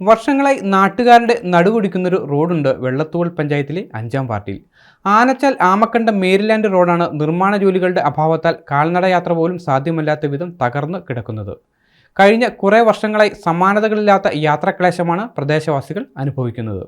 വർഷങ്ങളായി നാട്ടുകാരുടെ നടുവൊടിക്കുന്നൊരു റോഡുണ്ട് വെള്ളത്തൂവൽ പഞ്ചായത്തിലെ 5-ാം വാർഡിൽ. ആനച്ചാൽ ആമക്കണ്ടം മേരിലാൻഡ് റോഡാണ് നിർമ്മാണ ജോലികളുടെ അഭാവത്താൽ കാൽനടയാത്ര പോലും സാധ്യമല്ലാത്ത വിധം തകർന്ന് കിടക്കുന്നത്. കഴിഞ്ഞ കുറേ വർഷങ്ങളായി സമാനതകളില്ലാത്ത യാത്രാക്ലേശമാണ് പ്രദേശവാസികൾ അനുഭവിക്കുന്നത്.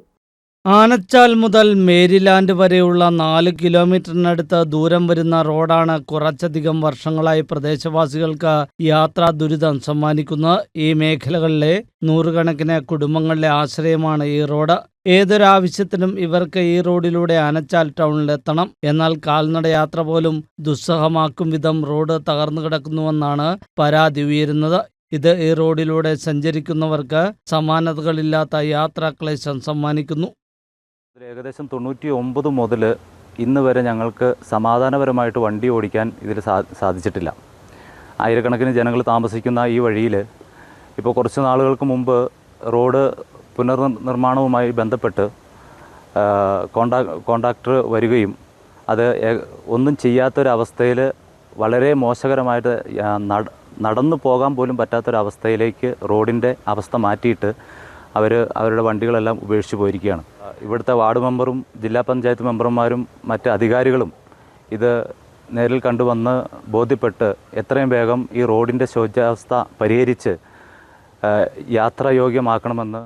ആനച്ചാൽ മുതൽ മേരിലാൻഡ് വരെയുള്ള 4 കിലോമീറ്ററിനടുത്ത് ദൂരം വരുന്ന റോഡാണ് കുറച്ചധികം വർഷങ്ങളായി പ്രദേശവാസികൾക്ക് യാത്രാ ദുരിതം സമ്മാനിക്കുന്നത്. ഈ മേഖലകളിലെ നൂറുകണക്കിന് കുടുംബങ്ങളിലെ ആശ്രയമാണ് ഈ റോഡ്. ഏതൊരാവശ്യത്തിനും ഇവർക്ക് ഈ റോഡിലൂടെ ആനച്ചാൽ ടൗണിലെത്തണം. എന്നാൽ കാൽനടയാത്ര പോലും ദുസ്സഹമാക്കും വിധം റോഡ് തകർന്നു കിടക്കുന്നുവെന്നാണ് പരാതി ഉയരുന്നത്. ഇത് ഈ റോഡിലൂടെ സഞ്ചരിക്കുന്നവർക്ക് സമാനതകളില്ലാത്ത യാത്രാക്ലേശം സമ്മാനിക്കുന്നു. ഏകദേശം 99 മുതൽ ഇന്ന് വരെ ഞങ്ങൾക്ക് സമാധാനപരമായിട്ട് വണ്ടി ഓടിക്കാൻ ഇതിൽ സാധിച്ചിട്ടില്ല. ആയിരക്കണക്കിന് ജനങ്ങൾ താമസിക്കുന്ന ഈ വഴിയിൽ ഇപ്പോൾ കുറച്ച് നാളുകൾക്ക് മുമ്പ് റോഡ് പുനർനിർമ്മാണവുമായി ബന്ധപ്പെട്ട് കോൺട്രാക്ടർ വരികയും അത് ഒന്നും ചെയ്യാത്തൊരവസ്ഥയിൽ വളരെ മോശകരമായിട്ട് നടന്നു പോകാൻ പോലും പറ്റാത്തൊരവസ്ഥയിലേക്ക് റോഡിൻ്റെ അവസ്ഥ മാറ്റിയിട്ട് അവരുടെ വണ്ടികളെല്ലാം ഉപേക്ഷിച്ച് പോയിരിക്കുകയാണ്. ഇവിടുത്തെ വാർഡ് മെമ്പറും ജില്ലാ പഞ്ചായത്ത് മെമ്പർമാരും മറ്റ് അധികാരികളും ഇത് നേരിൽ കണ്ടുവന്ന് ബോധ്യപ്പെട്ട് എത്രയും വേഗം ഈ റോഡിൻ്റെ ശോച്യാവസ്ഥ പരിഹരിച്ച് യാത്രായോഗ്യമാക്കണമെന്ന്.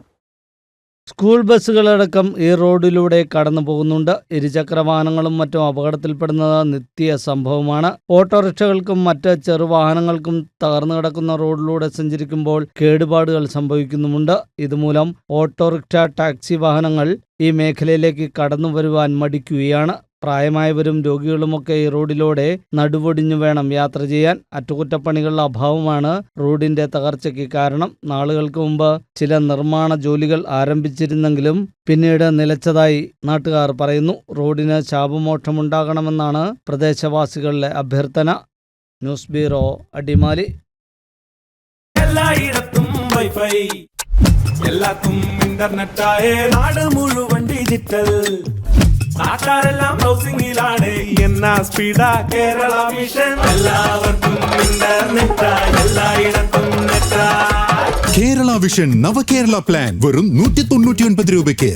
സ്കൂൾ ബസ്സുകളടക്കം ഈ റോഡിലൂടെ കടന്നു പോകുന്നുണ്ട്. ഇരുചക്ര വാഹനങ്ങളും മറ്റും അപകടത്തിൽപ്പെടുന്നത് നിത്യ സംഭവമാണ്. ഓട്ടോറിക്ഷകൾക്കും മറ്റ് ചെറുവാഹനങ്ങൾക്കും തകർന്നു കിടക്കുന്ന റോഡിലൂടെ സഞ്ചരിക്കുമ്പോൾ കേടുപാടുകൾ സംഭവിക്കുന്നുമുണ്ട്. ഇതുമൂലം ഓട്ടോറിക്ഷ, ടാക്സി വാഹനങ്ങൾ ഈ മേഖലയിലേക്ക് കടന്നു വരുവാൻ മടിക്കുകയാണ്. പ്രായമായവരും രോഗികളുമൊക്കെ ഈ റോഡിലൂടെ നടുവൊടിഞ്ഞു വേണം യാത്ര ചെയ്യാൻ. അറ്റകുറ്റപ്പണികളുടെ അഭാവമാണ് റോഡിന്റെ തകർച്ചയ്ക്ക് കാരണം. നാളുകൾക്ക് മുമ്പ് ചില നിർമ്മാണ ജോലികൾ ആരംഭിച്ചിരുന്നെങ്കിലും പിന്നീട് നിലച്ചതായി നാട്ടുകാർ പറയുന്നു. റോഡിന് ശാപമോക്ഷമുണ്ടാകണമെന്നാണ് പ്രദേശവാസികളുടെ അഭ്യർത്ഥന. News bureau, Adimali. എല്ലായിടത്തും വൈഫൈ, എല്ലാത്തും ഇന്റർനെറ്റായേ, നാട് മുഴുവൻ ഡിജിറ്റൽ. നാട്ടാരെല്ലാം ബ്രൗസിംഗിലാണ്. എന്നാ സ്പീഡാ കേരള വിഷൻ. എല്ലാവർക്കും ഇന്റർനെറ്റാ, എല്ലായിടത്തും നെറ്റാ. കേരള വിഷൻ നവകേരള പ്ലാൻ വെറും 199 രൂപയ്ക്ക്.